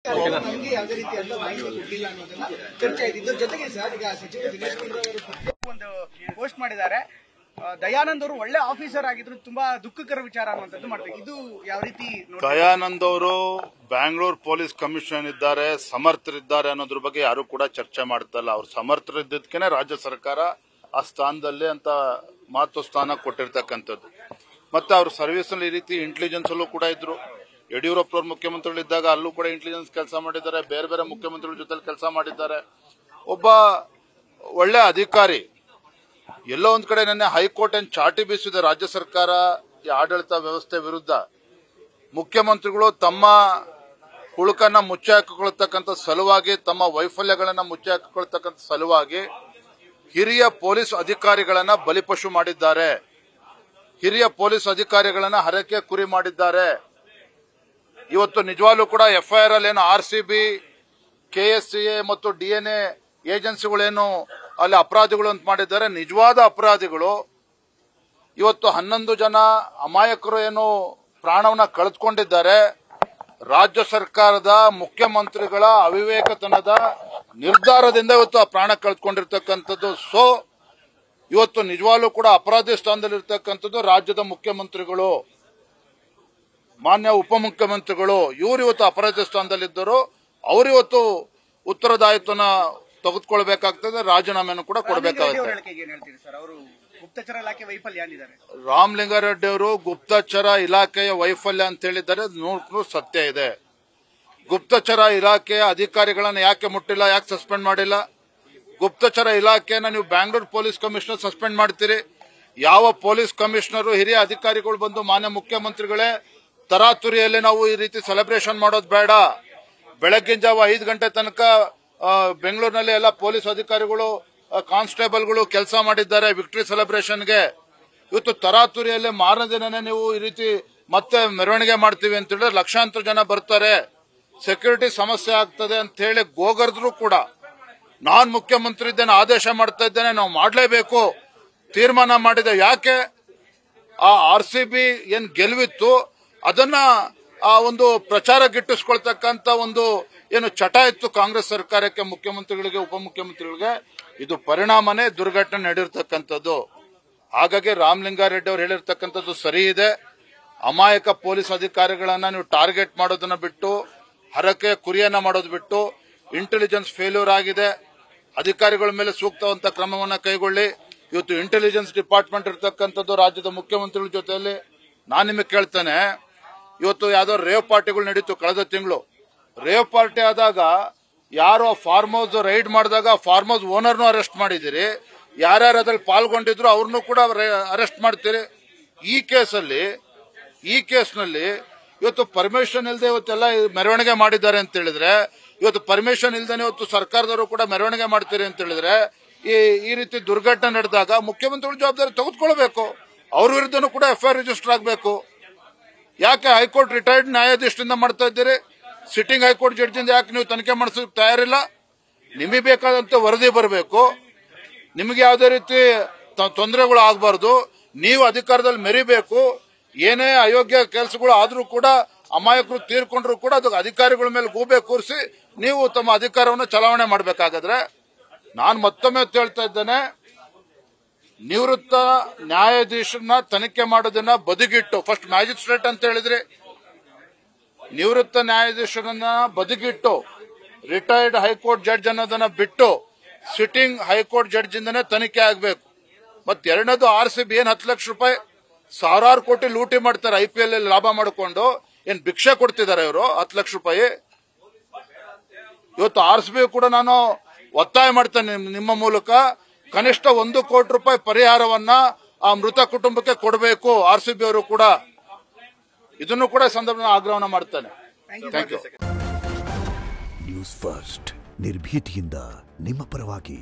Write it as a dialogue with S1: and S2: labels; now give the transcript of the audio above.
S1: ಅಧಿಕಾರಿಗಳು ನಮಗೆ ಯಾವುದೇ ರೀತಿಯಾದ ಮಾಹಿತಿ ಕೊಟ್ಟಿಲ್ಲ ಅನ್ನೋದನ್ನ ಚರ್ಚೆ ಆಯ್ತು. ಇದ್ರ ಜೊತೆಗೆ ಸರ್ ಈಗ ಸಚಿವ ದಿನೇಶ್ ಗುಂಡೂರಾವ್ ಅವರು ಒಂದು ಪೋಸ್ಟ್ ಮಾಡಿದ್ದಾರೆ, ದಯಾನಂದ್ ಅವರು ಒಳ್ಳೆ ಆಫೀಸರ್ ಆಗಿದ್ರು, ತುಂಬಾ ದುಃಖಕರ ವಿಚಾರ ಅನ್ನುವಂಥದ್ದು ಮಾಡ್ಬೇಕು. ಇದು ಯಾವ ರೀತಿ?
S2: ದಯಾನಂದ್ ಅವರು ಬ್ಯಾಂಗ್ಳೂರ್ ಪೊಲೀಸ್ ಕಮಿಷನರ್ ಇದ್ದಾರೆ, ಸಮರ್ಥರಿದ್ದಾರೆ ಅನ್ನೋದ್ರ ಬಗ್ಗೆ ಯಾರು ಕೂಡ ಚರ್ಚೆ ಮಾಡ್ತಾ ಇಲ್ಲ. ಅವ್ರು ಸಮರ್ಥರಿದ್ದಕ್ಕೇನೆ ರಾಜ್ಯ ಸರ್ಕಾರ ಆ ಸ್ಥಾನದಲ್ಲಿ ಅಂತ ಮಹತ್ವ ಸ್ಥಾನ ಕೊಟ್ಟಿರ್ತಕ್ಕಂಥದ್ದು. ಮತ್ತೆ ಅವ್ರ ಸರ್ವಿಸ್ ನಲ್ಲಿ ಈ ರೀತಿ ಇಂಟೆಲಿಜೆನ್ಸ್ ಅಲ್ಲೂ ಕೂಡ ಇದ್ರು. ಯಡಿಯೂರಪ್ಪನವ್ರ ಮುಖ್ಯಮಂತ್ರಿಗಳಿದ್ದಾಗ ಅಲ್ಲೂ ಕೂಡ ಇಂಟೆಲಿಜೆನ್ಸ್ ಕೆಲಸ ಮಾಡಿದ್ದಾರೆ, ಬೇರೆ ಬೇರೆ ಮುಖ್ಯಮಂತ್ರಿಗಳ ಜೊತೆ ಕೆಲಸ ಮಾಡಿದ್ದಾರೆ. ಒಬ್ಬ ಒಳ್ಳೆ ಅಧಿಕಾರಿ. ಎಲ್ಲೋ ಒಂದ್ ಕಡೆ ನೆನ್ನೆ ಹೈಕೋರ್ಟ್ ಏನ್ ಚಾಟಿ ಬೀಸಿದೆ ರಾಜ್ಯ ಸರ್ಕಾರ ಈ ಆಡಳಿತ ವ್ಯವಸ್ಥೆ ವಿರುದ್ಧ. ಮುಖ್ಯಮಂತ್ರಿಗಳು ತಮ್ಮ ಹುಳುಕನ್ನ ಮುಚ್ಚಿ ಹಾಕಿಕೊಳ್ತಕ್ಕಂಥ ಸಲುವಾಗಿ, ತಮ್ಮ ವೈಫಲ್ಯಗಳನ್ನ ಮುಚ್ಚಿ ಹಾಕಿಕೊಳ್ತಕ್ಕಂಥ ಸಲುವಾಗಿ ಹಿರಿಯ ಪೊಲೀಸ್ ಅಧಿಕಾರಿಗಳನ್ನ ಬಲಿಪಶು ಮಾಡಿದ್ದಾರೆ. ಹಿರಿಯ ಪೊಲೀಸ್ ಅಧಿಕಾರಿಗಳನ್ನ ಹರಕೆ ಕುರಿ ಮಾಡಿದ್ದಾರೆ. ಇವತ್ತು ನಿಜವಾಗ್ಲೂ ಕೂಡ ಎಫ್ಐಆರ್ ಅಲ್ಲಿ ಏನು RCB, KSCA ಮತ್ತು DNA ಏಜೆನ್ಸಿಗಳೇನು ಅಲ್ಲಿ ಅಪರಾಧಿಗಳು ಅಂತ ಮಾಡಿದ್ದಾರೆ, ನಿಜವಾದ ಅಪರಾಧಿಗಳು. ಇವತ್ತು 11 ಜನ ಅಮಾಯಕರು ಏನು ಪ್ರಾಣವನ್ನ ಕಳೆದುಕೊಂಡಿದ್ದಾರೆ. ರಾಜ್ಯ ಸರ್ಕಾರದ ಮುಖ್ಯಮಂತ್ರಿಗಳ ಅವಿವೇಕತನದ ನಿರ್ಧಾರದಿಂದ ಇವತ್ತು ಆ ಪ್ರಾಣ ಕಳೆದುಕೊಂಡಿರ್ತಕ್ಕಂಥದ್ದು. ಸೊ ಇವತ್ತು ನಿಜವಾಗ್ಲೂ ಕೂಡ ಅಪರಾಧಿ ಸ್ಥಾನದಲ್ಲಿರ್ತಕ್ಕಂಥದ್ದು ರಾಜ್ಯದ ಮುಖ್ಯಮಂತ್ರಿಗಳು, ಮಾನ್ಯ ಉಪಮುಖ್ಯಮಂತ್ರಿಗಳು. ಇವರು ಇವತ್ತು ಅಪರಾಧಿ ಸ್ಥಾನದಲ್ಲಿದ್ದರು. ಅವರು ಇವತ್ತು ಉತ್ತರದಾಯಿತ್ವನ ತೆಗೆದುಕೊಳ್ಬೇಕಾಗ್ತದೆ, ರಾಜೀನಾಮೆಯನ್ನು ಕೂಡ ಕೊಡಬೇಕಾಗುತ್ತೆ.
S1: ಗುಪ್ತಚರ ಇಲಾಖೆ ವೈಫಲ್ಯ ಅಂದಿದ್ದಾರೆ
S2: ರಾಮಲಿಂಗಾರೆಡ್ಡಿ ಅವರು. ಗುಪ್ತಚರ ಇಲಾಖೆಯ ವೈಫಲ್ಯ ಅಂತ ಹೇಳಿದ್ದಾರೆ, 100% ಸತ್ಯ ಇದೆ. ಗುಪ್ತಚರ ಇಲಾಖೆಯ ಅಧಿಕಾರಿಗಳನ್ನ ಯಾಕೆ ಮುಟ್ಟಿಲ್ಲ, ಯಾಕೆ ಸಸ್ಪೆಂಡ್ ಮಾಡಿಲ್ಲ? ಗುಪ್ತಚರ ಇಲಾಖೆಯನ್ನ ನೀವು ಬ್ಯಾಂಗ್ಳೂರ್ ಪೊಲೀಸ್ ಕಮಿಷನರ್ ಸಸ್ಪೆಂಡ್ ಮಾಡ್ತೀರಿ. ಯಾವ ಪೊಲೀಸ್ ಕಮಿಷನರು, ಹಿರಿಯ ಅಧಿಕಾರಿಗಳು ಬಂದು ಮಾನ್ಯ ಮುಖ್ಯಮಂತ್ರಿಗಳೇ ತರಾತುರಿಯಲ್ಲಿ ನಾವು ಈ ರೀತಿ ಸೆಲೆಬ್ರೇಷನ್ ಮಾಡೋದು ಬೇಡ. ಬೆಳಗ್ಗಿನ ಜಾವ 5 ಗಂಟೆ ತನಕ ಬೆಂಗಳೂರಿನಲ್ಲಿ ಎಲ್ಲ ಪೊಲೀಸ್ ಅಧಿಕಾರಿಗಳು, ಕಾನ್ಸ್ಟೇಬಲ್ಗಳು ಕೆಲಸ ಮಾಡಿದ್ದಾರೆ ವಿಕ್ಟರಿ ಸೆಲೆಬ್ರೇಷನ್ಗೆ. ಇವತ್ತು ತರಾತುರಿಯಲ್ಲಿ ಮಾರನೇ ದಿನನೇ ನೀವು ಈ ರೀತಿ ಮತ್ತೆ ಮೆರವಣಿಗೆ ಮಾಡ್ತೀವಿ ಅಂತ ಹೇಳಿದ್ರೆ ಲಕ್ಷಾಂತರ ಜನ ಬರ್ತಾರೆ, ಸೆಕ್ಯೂರಿಟಿ ಸಮಸ್ಯೆ ಆಗ್ತದೆ ಅಂತ ಹೇಳಿ ಗೋಗರ್ದ್ರು ಕೂಡ ನಾನ್ ಮುಖ್ಯಮಂತ್ರಿ ಇದ್ದೇನೆ, ಆದೇಶ ಮಾಡ್ತಾ ಇದ್ದೇನೆ, ನಾವು ಮಾಡಲೇಬೇಕು ತೀರ್ಮಾನ ಮಾಡಿದೆ. ಯಾಕೆ? ಆ RCB ಏನ್ ಗೆಲುವಿತ್ತು ಅದನ್ನ ಆ ಒಂದು ಪ್ರಚಾರ ಗಿಟ್ಟಿಸ್ಕೊಳ್ತಕ್ಕಂತ ಒಂದು ಏನು ಚಟ ಇತ್ತು ಕಾಂಗ್ರೆಸ್ ಸರ್ಕಾರಕ್ಕೆ, ಮುಖ್ಯಮಂತ್ರಿಗಳಿಗೆ, ಉಪಮುಖ್ಯಮಂತ್ರಿಗಳಿಗೆ. ಇದು ಪರಿಣಾಮನೇ ದುರ್ಘಟನೆ ನಡೆದಿರ್ತಕ್ಕಂಥದ್ದು. ಹಾಗಾಗಿ ರಾಮಲಿಂಗಾರೆಡ್ಡಿ ಅವರು ಹೇಳಿರ್ತಕ್ಕಂಥದ್ದು ಸರಿ ಇದೆ. ಅಮಾಯಕ ಪೊಲೀಸ್ ಅಧಿಕಾರಿಗಳನ್ನ ನೀವು ಟಾರ್ಗೆಟ್ ಮಾಡೋದನ್ನ ಬಿಟ್ಟು, ಹರಕೆ ಕುರಿಯನ್ನ ಮಾಡೋದು ಬಿಟ್ಟು, ಇಂಟೆಲಿಜೆನ್ಸ್ ಫೇಲ್ಯೂರ್ ಆಗಿದೆ, ಅಧಿಕಾರಿಗಳ ಮೇಲೆ ಸೂಕ್ತವಂತ ಕ್ರಮವನ್ನ ಕೈಗೊಳ್ಳಿ. ಇವತ್ತು ಇಂಟೆಲಿಜೆನ್ಸ್ ಡಿಪಾರ್ಟ್ಮೆಂಟ್ ಇರ್ತಕ್ಕಂಥದ್ದು ರಾಜ್ಯದ ಮುಖ್ಯಮಂತ್ರಿಗಳ ಜೊತೆಯಲ್ಲಿ. ನಾನು ನಿಮಗೆ ಕೇಳ್ತೇನೆ, ಇವತ್ತು ಯಾವ್ದೋ ರೇವ್ ಪಾರ್ಟಿಗಳು ನಡೀತು ಕಳೆದ ತಿಂಗಳು. ರೇವ್ ಪಾರ್ಟಿ ಆದಾಗ ಯಾರೋ ಫಾರ್ಮ್ ಹೌಸ್ ರೈಡ್ ಮಾಡಿದಾಗ ಫಾರ್ಮ್ ಹೌಸ್ ಓನರ್ನು ಅರೆಸ್ಟ್ ಮಾಡಿದಿರಿ, ಯಾರ್ಯಾರು ಅದ್ರಲ್ಲಿ ಪಾಲ್ಗೊಂಡಿದ್ರು ಅವ್ರನ್ನೂ ಕೂಡ ಅರೆಸ್ಟ್ ಮಾಡ್ತೀರಿ. ಈ ಕೇಸ್ನಲ್ಲಿ ಇವತ್ತು ಪರ್ಮಿಷನ್ ಇಲ್ಲದೆ ಇವತ್ತೆಲ್ಲ ಮೆರವಣಿಗೆ ಮಾಡಿದ್ದಾರೆ ಅಂತ ಹೇಳಿದ್ರೆ, ಇವತ್ತು ಪರ್ಮಿಷನ್ ಇಲ್ಲದೆ ಇವತ್ತು ಸರ್ಕಾರದವರು ಕೂಡ ಮೆರವಣಿಗೆ ಮಾಡ್ತೀರಿ ಅಂತ ಹೇಳಿದ್ರೆ, ಈ ರೀತಿ ದುರ್ಘಟನೆ ನಡೆದಾಗ ಮುಖ್ಯಮಂತ್ರಿಗಳು ಜವಾಬ್ದಾರಿ ತೆಗೆದುಕೊಳ್ಬೇಕು. ಅವ್ರ ವಿರುದ್ಧನೂ ಕೂಡ FIR ರಿಜಿಸ್ಟರ್ ಆಗಬೇಕು. ಯಾಕೆ ಹೈಕೋರ್ಟ್ ರಿಟೈರ್ಡ್ ನ್ಯಾಯಾಧೀಶರಿಂದ ಮಾಡ್ತಾ ಇದ್ದೀರಿ? ಸಿಟ್ಟಿಂಗ್ ಹೈಕೋರ್ಟ್ ಜಡ್ಜಿಂದ ಯಾಕೆ ನೀವು ತನಿಖೆ ಮಾಡಿಸೋಕೆ ತಯಾರಿಲ್ಲ? ನಿಮಗೆ ಬೇಕಾದಂತೆ ವರದಿ ಬರಬೇಕು. ನಿಮಗೆ ಯಾವುದೇ ರೀತಿ ತೊಂದರೆಗಳು ಆಗಬಾರ್ದು. ನೀವು ಅಧಿಕಾರದಲ್ಲಿ ಮೆರಿಬೇಕು. ಏನೇ ಅಯೋಗ್ಯ ಕೆಲಸಗಳು ಆದ್ರೂ ಕೂಡ, ಅಮಾಯಕರು ತೀರ್ಕೊಂಡ್ರು ಕೂಡ ಅದು ಅಧಿಕಾರಿಗಳ ಮೇಲೆ ಗೂಬೆ ಕೂರಿಸಿ ನೀವು ತಮ್ಮ ಅಧಿಕಾರವನ್ನು ಚಲಾವಣೆ ಮಾಡಬೇಕಾಗಾದ್ರೆ, ನಾನು ಮತ್ತೊಮ್ಮೆ ಹೇಳ್ತಾ ಇದ್ದೇನೆ, ನಿವೃತ್ತ ನ್ಯಾಯಾಧೀಶರನ್ನ ತನಿಖೆ ಮಾಡೋದನ್ನ ಬದಿಗಿಟ್ಟು, ಫಸ್ಟ್ ಮ್ಯಾಜಿಸ್ಟ್ರೇಟ್ ಅಂತ ಹೇಳಿದ್ರಿ, ನಿವೃತ್ತ ನ್ಯಾಯಾಧೀಶರನ್ನ ಬದಿಗಿಟ್ಟು ರಿಟೈರ್ಡ್ ಹೈಕೋರ್ಟ್ ಜಡ್ಜ್ ಅನ್ನೋದನ್ನ ಬಿಟ್ಟು ಸಿಟ್ಟಿಂಗ್ ಹೈಕೋರ್ಟ್ ಜಡ್ಜ್ ಇಂದನೇ ತನಿಖೆ ಆಗಬೇಕು. ಮತ್ತೆ ಎರಡನೇದು RCB ಏನ್ 10 ಲಕ್ಷ ರೂಪಾಯಿ ಸಾವಿರಾರು ಕೋಟಿ ಲೂಟಿ ಮಾಡ್ತಾರೆ IPL ಅಲ್ಲಿ ಲಾಭ ಮಾಡಿಕೊಂಡು. ಏನ್ ಭಿಕ್ಷೆ ಕೊಡ್ತಿದ್ದಾರೆ ಇವರು 10 ಲಕ್ಷ ರೂಪಾಯಿ? ಇವತ್ತು RCB ಕೂಡ ನಾನು ಒತ್ತಾಯ ಮಾಡ್ತೇನೆ ನಿಮ್ಮ ಮೂಲಕ, ಕನಿಷ್ಠ 1 ಕೋಟಿ ರೂಪಾಯಿ ಪರಿಹಾರವನ್ನ ಆ ಮೃತ ಕುಟುಂಬಕ್ಕೆ ಕೊಡಬೇಕು RCB ಅವರು ಕೂಡ. ಇದನ್ನು ಕೂಡ ಸಂದರ್ಭದಲ್ಲಿ ಆಗ್ರಹವನ್ನ ಮಾಡ್ತೇನೆ. Thank you.
S3: ನ್ಯೂಸ್ ಫಸ್ಟ್, ನಿರ್ಭೀತಿಯಿಂದ ನಿಮ್ಮ ಪರವಾಗಿ.